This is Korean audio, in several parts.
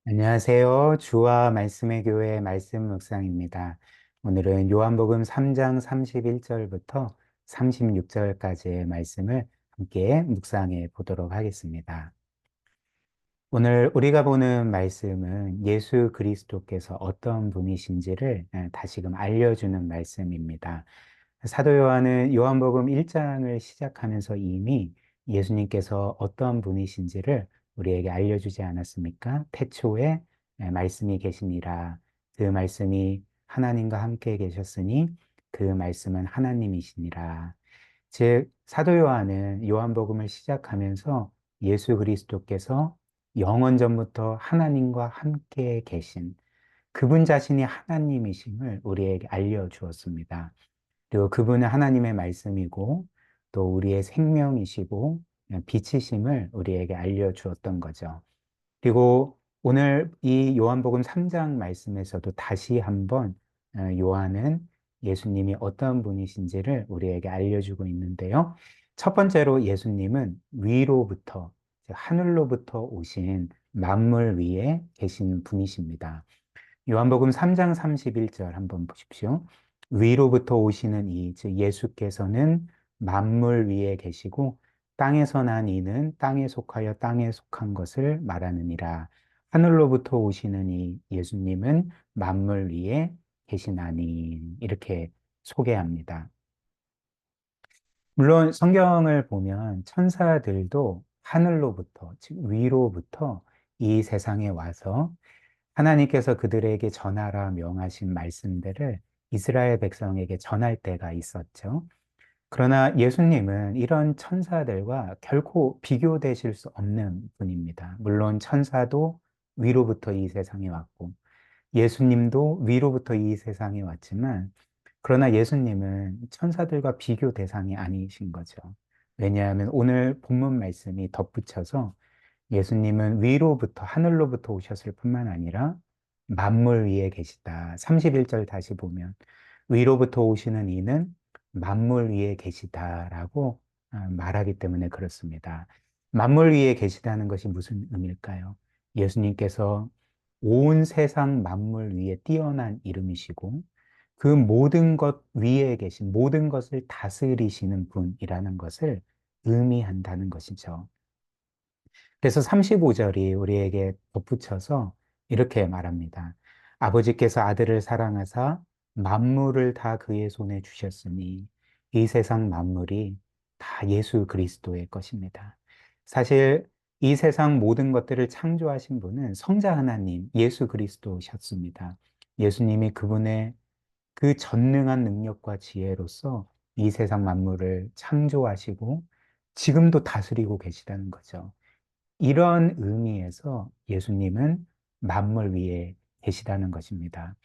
안녕하세요. 주와 말씀의 교회 말씀 묵상입니다. 오늘은 요한복음 3장 31절부터 36절까지의 말씀을 함께 묵상해 보도록 하겠습니다. 오늘 우리가 보는 말씀은 예수 그리스도께서 어떤 분이신지를 다시금 알려주는 말씀입니다. 사도 요한은 요한복음 1장을 시작하면서 이미 예수님께서 어떤 분이신지를 우리에게 알려주지 않았습니까? 태초에 말씀이 계시니라. 그 말씀이 하나님과 함께 계셨으니 그 말씀은 하나님이시니라. 즉, 사도 요한은 요한복음을 시작하면서 예수 그리스도께서 영원 전부터 하나님과 함께 계신 그분 자신이 하나님이심을 우리에게 알려주었습니다. 그리고 그분은 하나님의 말씀이고 또 우리의 생명이시고 빛이심을 우리에게 알려주었던 거죠. 그리고 오늘 이 요한복음 3장 말씀에서도 다시 한번 요한은 예수님이 어떤 분이신지를 우리에게 알려주고 있는데요. 첫 번째로 예수님은 위로부터, 즉 하늘로부터 오신 만물 위에 계신 분이십니다. 요한복음 3장 31절 한번 보십시오. 위로부터 오시는 이, 즉 예수께서는 만물 위에 계시고 땅에서 난 이는 땅에 속하여 땅에 속한 것을 말하느니라. 하늘로부터 오시는 이 예수님은 만물 위에 계시나니 이렇게 소개합니다. 물론 성경을 보면 천사들도 하늘로부터, 즉 위로부터 이 세상에 와서 하나님께서 그들에게 전하라 명하신 말씀들을 이스라엘 백성에게 전할 때가 있었죠. 그러나 예수님은 이런 천사들과 결코 비교되실 수 없는 분입니다. 물론 천사도 위로부터 이 세상에 왔고 예수님도 위로부터 이 세상에 왔지만 그러나 예수님은 천사들과 비교 대상이 아니신 거죠. 왜냐하면 오늘 본문 말씀이 덧붙여서 예수님은 위로부터, 하늘로부터 오셨을 뿐만 아니라 만물 위에 계시다. 31절 다시 보면 위로부터 오시는 이는 만물 위에 계시다라고 말하기 때문에 그렇습니다. 만물 위에 계시다는 것이 무슨 의미일까요? 예수님께서 온 세상 만물 위에 뛰어난 이름이시고 그 모든 것 위에 계신 모든 것을 다스리시는 분이라는 것을 의미한다는 것이죠. 그래서 35절이 우리에게 덧붙여서 이렇게 말합니다. 아버지께서 아들을 사랑하사 만물을 다 그의 손에 주셨으니 이 세상 만물이 다 예수 그리스도의 것입니다. 사실 이 세상 모든 것들을 창조하신 분은 성자 하나님 예수 그리스도셨습니다. 예수님이 그분의 그 전능한 능력과 지혜로서 이 세상 만물을 창조하시고 지금도 다스리고 계시다는 거죠. 이런 의미에서 예수님은 만물 위에 계시다는 것입니다.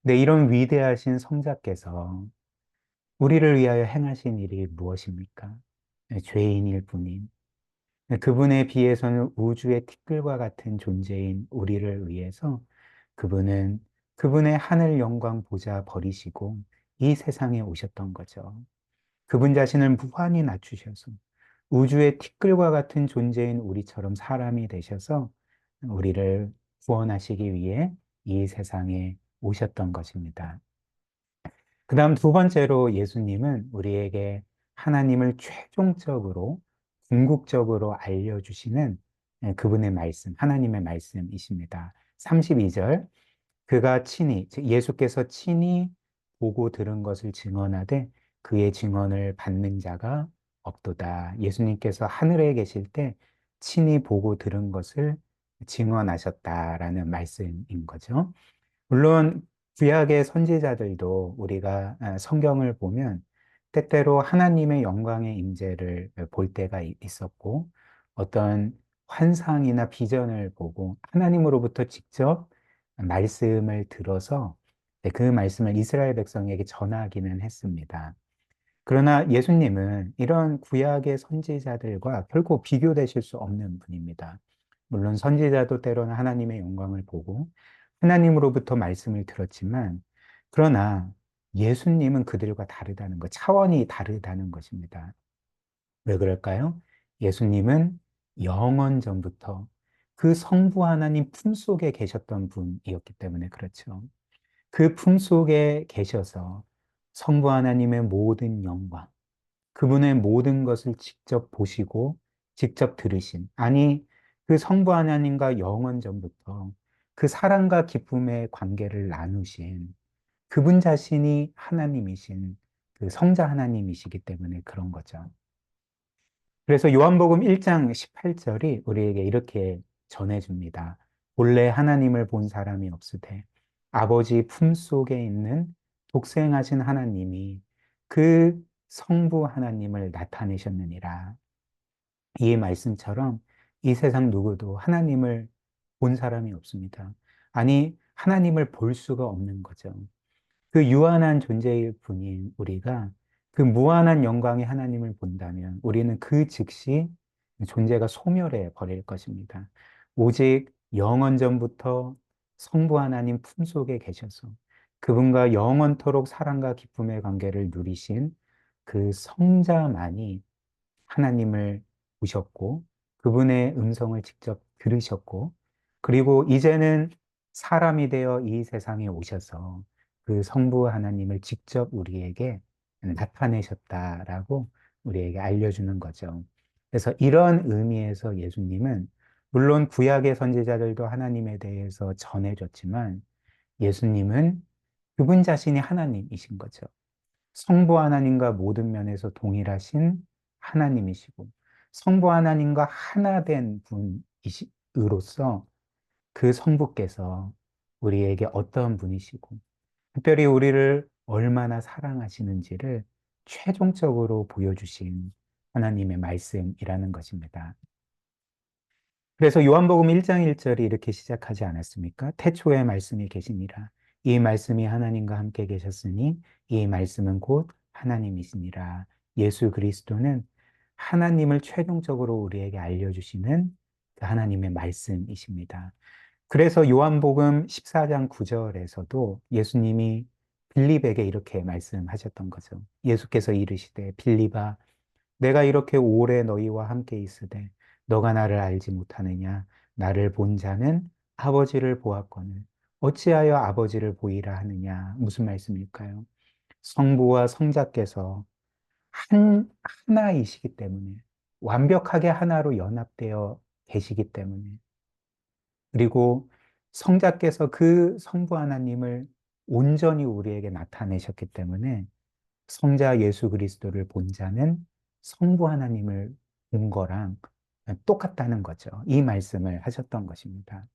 근데 이런 위대하신 성자께서 우리를 위하여 행하신 일이 무엇입니까? 네, 죄인일 뿐인 그분에 비해서는 우주의 티끌과 같은 존재인 우리를 위해서 그분은 그분의 하늘 영광 보좌 버리시고 이 세상에 오셨던 거죠. 그분 자신을 무한히 낮추셔서 우주의 티끌과 같은 존재인 우리처럼 사람이 되셔서 우리를 구원하시기 위해 이 세상에 오셨던 것입니다. 그 다음 두 번째로 예수님은 우리에게 하나님을 최종적으로, 궁극적으로 알려주시는 그분의 말씀, 하나님의 말씀이십니다. 32절, 그가 친히, 즉 예수께서 친히 보고 들은 것을 증언하되 그의 증언을 받는 자가 없도다. 예수님께서 하늘에 계실 때 친히 보고 들은 것을 증언하셨다라는 말씀인 거죠. 물론 구약의 선지자들도 우리가 성경을 보면 때때로 하나님의 영광의 임재를 볼 때가 있었고 어떤 환상이나 비전을 보고 하나님으로부터 직접 말씀을 들어서 그 말씀을 이스라엘 백성에게 전하기는 했습니다. 그러나 예수님은 이런 구약의 선지자들과 결코 비교되실 수 없는 분입니다. 물론 선지자도 때로는 하나님의 영광을 보고 하나님으로부터 말씀을 들었지만, 그러나 예수님은 그들과 다르다는 것, 차원이 다르다는 것입니다. 왜 그럴까요? 예수님은 영원 전부터 그 성부 하나님 품속에 계셨던 분이었기 때문에 그렇죠. 그 품속에 계셔서 성부 하나님의 모든 영광, 그분의 모든 것을 직접 보시고 직접 들으신, 아니, 그 성부 하나님과 영원 전부터 그 사랑과 기쁨의 관계를 나누신 그분 자신이 하나님이신 그 성자 하나님이시기 때문에 그런 거죠. 그래서 요한복음 1장 18절이 우리에게 이렇게 전해줍니다. 본래 하나님을 본 사람이 없으되 아버지 품속에 있는 독생하신 하나님이 그 성부 하나님을 나타내셨느니라. 이 말씀처럼 이 세상 누구도 하나님을 본 사람이 없습니다. 아니, 하나님을 볼 수가 없는 거죠. 그 유한한 존재일 뿐인 우리가 그 무한한 영광의 하나님을 본다면 우리는 그 즉시 존재가 소멸해 버릴 것입니다. 오직 영원 전부터 성부 하나님 품속에 계셔서 그분과 영원토록 사랑과 기쁨의 관계를 누리신 그 성자만이 하나님을 보셨고 그분의 음성을 직접 들으셨고 그리고 이제는 사람이 되어 이 세상에 오셔서 그 성부 하나님을 직접 우리에게 나타내셨다라고 우리에게 알려주는 거죠. 그래서 이런 의미에서 예수님은 물론 구약의 선지자들도 하나님에 대해서 전해줬지만 예수님은 그분 자신이 하나님이신 거죠. 성부 하나님과 모든 면에서 동일하신 하나님이시고 성부 하나님과 하나 된 분이로서 그 성부께서 우리에게 어떤 분이시고 특별히 우리를 얼마나 사랑하시는지를 최종적으로 보여주신 하나님의 말씀이라는 것입니다. 그래서 요한복음 1장 1절이 이렇게 시작하지 않았습니까? 태초에 말씀이 계시니라. 이 말씀이 하나님과 함께 계셨으니 이 말씀은 곧 하나님이시니라. 예수 그리스도는 하나님을 최종적으로 우리에게 알려주시는 그 하나님의 말씀이십니다. 그래서 요한복음 14장 9절에서도 예수님이 빌립에게 이렇게 말씀하셨던 거죠. 예수께서 이르시되 빌립아 내가 이렇게 오래 너희와 함께 있으되 너가 나를 알지 못하느냐 나를 본 자는 아버지를 보았거늘 어찌하여 아버지를 보이라 하느냐 무슨 말씀일까요? 성부와 성자께서 하나이시기 때문에 완벽하게 하나로 연합되어 계시기 때문에 그리고 성자께서 그 성부 하나님을 온전히 우리에게 나타내셨기 때문에 성자 예수 그리스도를 본 자는 성부 하나님을 본 거랑 똑같다는 거죠. 이 말씀을 하셨던 것입니다.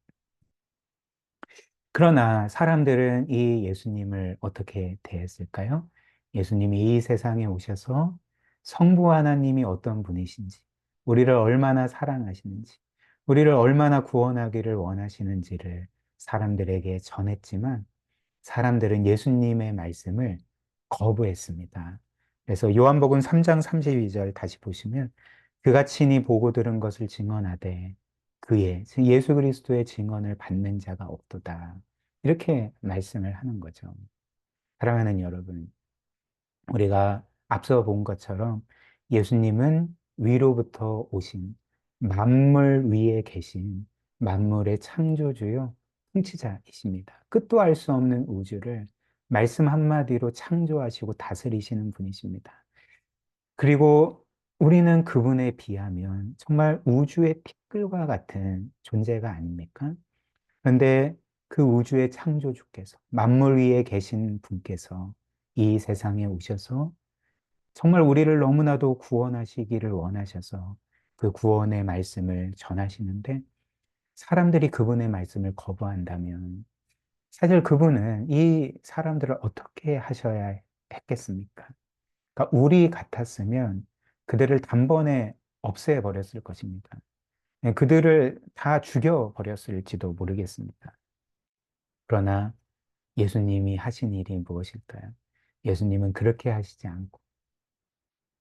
그러나 사람들은 이 예수님을 어떻게 대했을까요? 예수님이 이 세상에 오셔서 성부 하나님이 어떤 분이신지, 우리를 얼마나 사랑하시는지, 우리를 얼마나 구원하기를 원하시는지를 사람들에게 전했지만 사람들은 예수님의 말씀을 거부했습니다. 그래서 요한복음 3장 32절 다시 보시면 그가 친히 보고 들은 것을 증언하되 그의 즉 예수 그리스도의 증언을 받는 자가 없도다. 이렇게 말씀을 하는 거죠. 사랑하는 여러분, 우리가 앞서 본 것처럼 예수님은 위로부터 오신 만물 위에 계신 만물의 창조주요 통치자이십니다. 끝도 알 수 없는 우주를 말씀 한마디로 창조하시고 다스리시는 분이십니다. 그리고 우리는 그분에 비하면 정말 우주의 티끌과 같은 존재가 아닙니까? 그런데 그 우주의 창조주께서 만물 위에 계신 분께서 이 세상에 오셔서 정말 우리를 너무나도 구원하시기를 원하셔서 그 구원의 말씀을 전하시는데 사람들이 그분의 말씀을 거부한다면 사실 그분은 이 사람들을 어떻게 하셔야 했겠습니까? 그러니까 우리 같았으면 그들을 단번에 없애버렸을 것입니다. 그들을 다 죽여버렸을지도 모르겠습니다. 그러나 예수님이 하신 일이 무엇일까요? 예수님은 그렇게 하시지 않고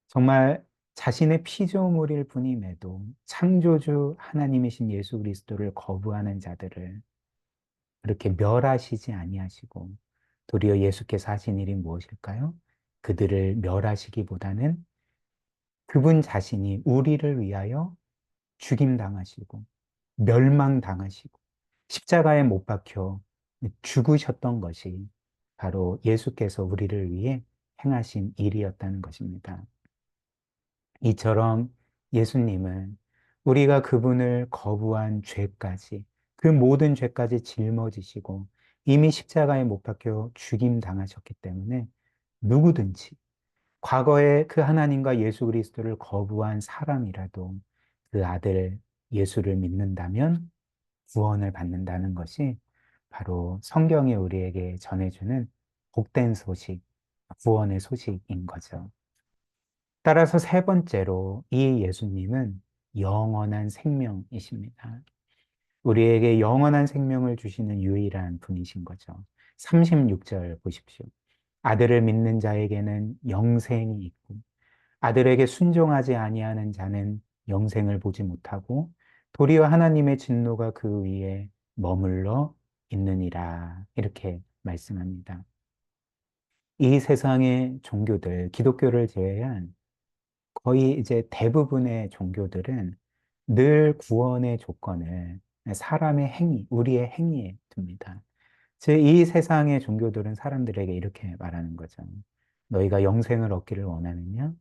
정말 자신의 피조물일 뿐임에도 창조주 하나님이신 예수 그리스도를 거부하는 자들을 그렇게 멸하시지 아니하시고 도리어 예수께서 하신 일이 무엇일까요? 그들을 멸하시기보다는 그분 자신이 우리를 위하여 죽임당하시고 멸망당하시고 십자가에 못 박혀 죽으셨던 것이 바로 예수께서 우리를 위해 행하신 일이었다는 것입니다. 이처럼 예수님은 우리가 그분을 거부한 죄까지, 그 모든 죄까지 짊어지시고 이미 십자가에 못 박혀 죽임 당하셨기 때문에 누구든지 과거에 그 하나님과 예수 그리스도를 거부한 사람이라도 그 아들 예수를 믿는다면 구원을 받는다는 것이 바로 성경이 우리에게 전해주는 복된 소식, 구원의 소식인 거죠. 따라서 세 번째로 이 예수님은 영원한 생명이십니다. 우리에게 영원한 생명을 주시는 유일한 분이신 거죠. 36절 보십시오. 아들을 믿는 자에게는 영생이 있고 아들에게 순종하지 아니하는 자는 영생을 보지 못하고 도리어 하나님의 진노가 그 위에 머물러 있느니라. 이렇게 말씀합니다. 이 세상의 종교들, 기독교를 제외한 거의 이제 대부분의 종교들은 늘 구원의 조건을 사람의 행위, 우리의 행위에 둡니다. 즉, 이 세상의 종교들은 사람들에게 이렇게 말하는 거죠. 너희가 영생을 얻기를 원하느냐?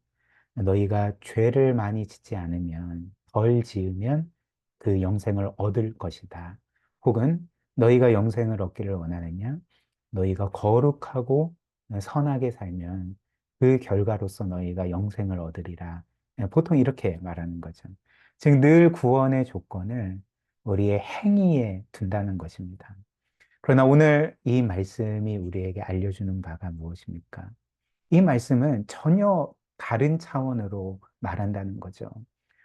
너희가 죄를 많이 짓지 않으면, 덜 지으면 그 영생을 얻을 것이다. 혹은 너희가 영생을 얻기를 원하느냐? 너희가 거룩하고 선하게 살면 그 결과로서 너희가 영생을 얻으리라. 보통 이렇게 말하는 거죠. 즉, 늘 구원의 조건을 우리의 행위에 둔다는 것입니다. 그러나 오늘 이 말씀이 우리에게 알려주는 바가 무엇입니까? 이 말씀은 전혀 다른 차원으로 말한다는 거죠.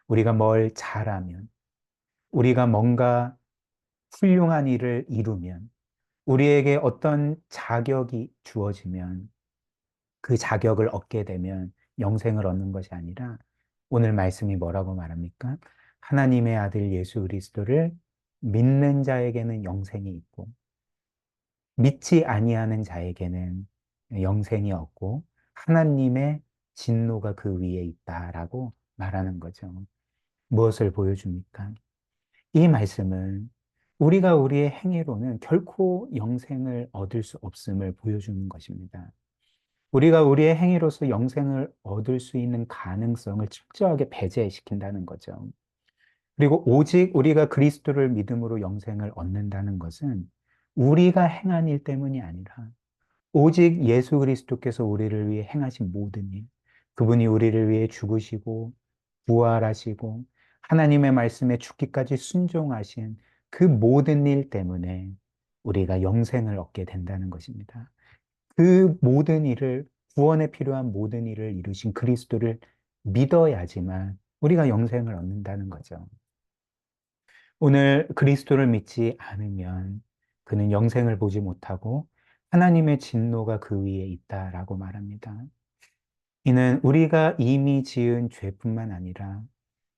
우리가 뭘 잘하면, 우리가 뭔가 훌륭한 일을 이루면, 우리에게 어떤 자격이 주어지면, 그 자격을 얻게 되면 영생을 얻는 것이 아니라 오늘 말씀이 뭐라고 말합니까? 하나님의 아들 예수 그리스도를 믿는 자에게는 영생이 있고, 믿지 아니하는 자에게는 영생이 없고 하나님의 진노가 그 위에 있다라고 말하는 거죠. 무엇을 보여줍니까? 이 말씀은 우리가 우리의 행위로는 결코 영생을 얻을 수 없음을 보여주는 것입니다. 우리가 우리의 행위로서 영생을 얻을 수 있는 가능성을 철저하게 배제시킨다는 거죠. 그리고 오직 우리가 그리스도를 믿음으로 영생을 얻는다는 것은 우리가 행한 일 때문이 아니라 오직 예수 그리스도께서 우리를 위해 행하신 모든 일, 그분이 우리를 위해 죽으시고 부활하시고 하나님의 말씀에 죽기까지 순종하신 그 모든 일 때문에 우리가 영생을 얻게 된다는 것입니다. 그 모든 일을, 구원에 필요한 모든 일을 이루신 그리스도를 믿어야지만 우리가 영생을 얻는다는 거죠. 오늘 그리스도를 믿지 않으면 그는 영생을 보지 못하고 하나님의 진노가 그 위에 있다라고 말합니다. 이는 우리가 이미 지은 죄뿐만 아니라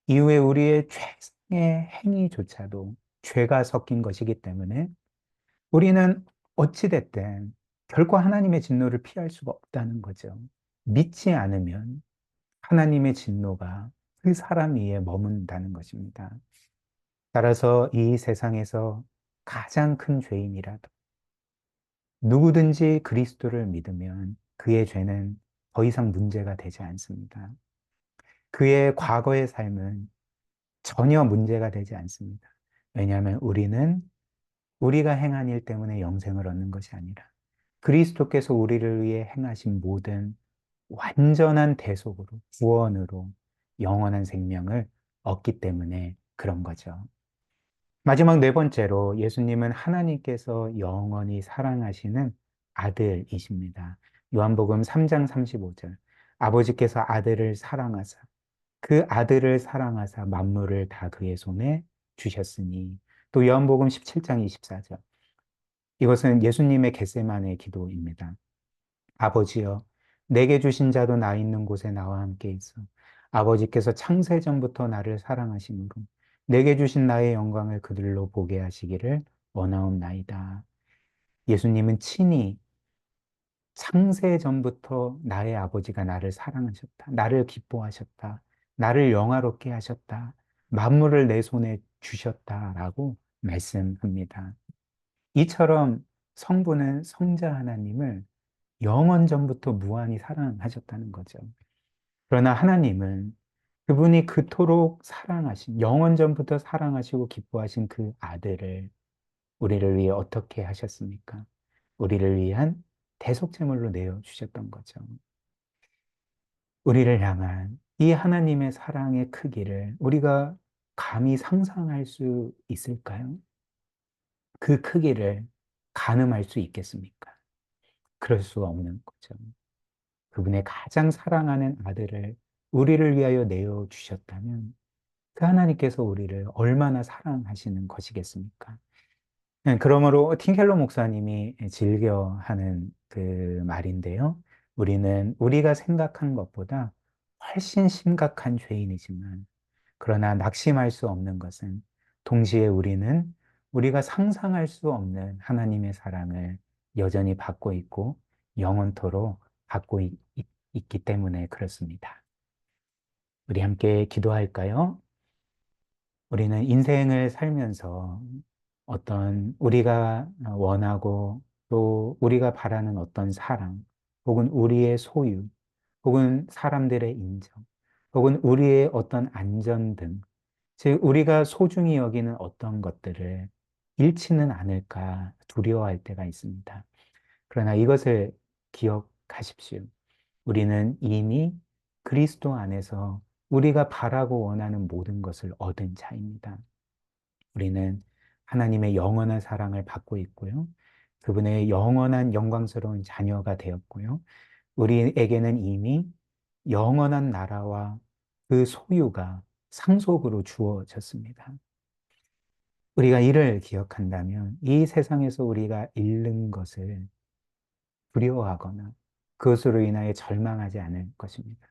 이후에 우리의 최상의 행위조차도 죄가 섞인 것이기 때문에 우리는 어찌됐든 결코 하나님의 진노를 피할 수가 없다는 거죠. 믿지 않으면 하나님의 진노가 그 사람 위에 머문다는 것입니다. 따라서 이 세상에서 가장 큰 죄인이라도 누구든지 그리스도를 믿으면 그의 죄는 더 이상 문제가 되지 않습니다. 그의 과거의 삶은 전혀 문제가 되지 않습니다. 왜냐하면 우리는 우리가 행한 일 때문에 영생을 얻는 것이 아니라 그리스도께서 우리를 위해 행하신 모든 완전한 대속으로, 구원으로 영원한 생명을 얻기 때문에 그런 거죠. 마지막 네 번째로 예수님은 하나님께서 영원히 사랑하시는 아들이십니다. 요한복음 3장 35절. 아버지께서 아들을 사랑하사 그 아들을 사랑하사 만물을 다 그의 손에 주셨으니. 또 요한복음 17장 24절. 이것은 예수님의 겟세마네 기도입니다. 아버지여, 내게 주신 자도 나 있는 곳에 나와 함께 있어. 아버지께서 창세전부터 나를 사랑하심으로 내게 주신 나의 영광을 그들로 보게 하시기를 원하옵나이다. 예수님은 친히 창세전부터 나의 아버지가 나를 사랑하셨다. 나를 기뻐하셨다. 나를 영화롭게 하셨다. 만물을 내 손에 주셨다라고 말씀합니다. 이처럼 성부는 성자 하나님을 영원 전부터 무한히 사랑하셨다는 거죠. 그러나 하나님은 그분이 그토록 사랑하신, 영원 전부터 사랑하시고 기뻐하신 그 아들을 우리를 위해 어떻게 하셨습니까? 우리를 위한 대속제물로 내어주셨던 거죠. 우리를 향한 이 하나님의 사랑의 크기를 우리가 감히 상상할 수 있을까요? 그 크기를 가늠할 수 있겠습니까? 그럴 수 없는 거죠. 그분의 가장 사랑하는 아들을 우리를 위하여 내어주셨다면 그 하나님께서 우리를 얼마나 사랑하시는 것이겠습니까? 그러므로 틴켈러 목사님이 즐겨하는 그 말인데요. 우리는 우리가 생각한 것보다 훨씬 심각한 죄인이지만 그러나 낙심할 수 없는 것은 동시에 우리는 우리가 상상할 수 없는 하나님의 사랑을 여전히 받고 있고 영원토록 받고 있기 때문에 그렇습니다. 우리 함께 기도할까요? 우리는 인생을 살면서 어떤 우리가 원하고 또 우리가 바라는 어떤 사랑, 혹은 우리의 소유, 혹은 사람들의 인정, 혹은 우리의 어떤 안전 등, 즉 우리가 소중히 여기는 어떤 것들을 잃지는 않을까 두려워할 때가 있습니다. 그러나 이것을 기억하십시오. 우리는 이미 그리스도 안에서 우리가 바라고 원하는 모든 것을 얻은 자입니다. 우리는 하나님의 영원한 사랑을 받고 있고요. 그분의 영원한 영광스러운 자녀가 되었고요. 우리에게는 이미 영원한 나라와 그 소유가 상속으로 주어졌습니다. 우리가 이를 기억한다면 이 세상에서 우리가 잃는 것을 두려워하거나 그것으로 인하여 절망하지 않을 것입니다.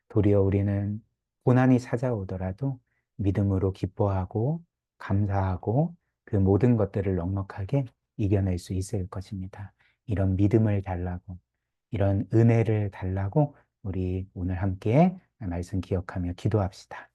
도리어 우리는 고난이 찾아오더라도 믿음으로 기뻐하고 감사하고 그 모든 것들을 넉넉하게 이겨낼 수 있을 것입니다. 이런 믿음을 달라고, 이런 은혜를 달라고 우리 오늘 함께 말씀 기억하며 기도합시다.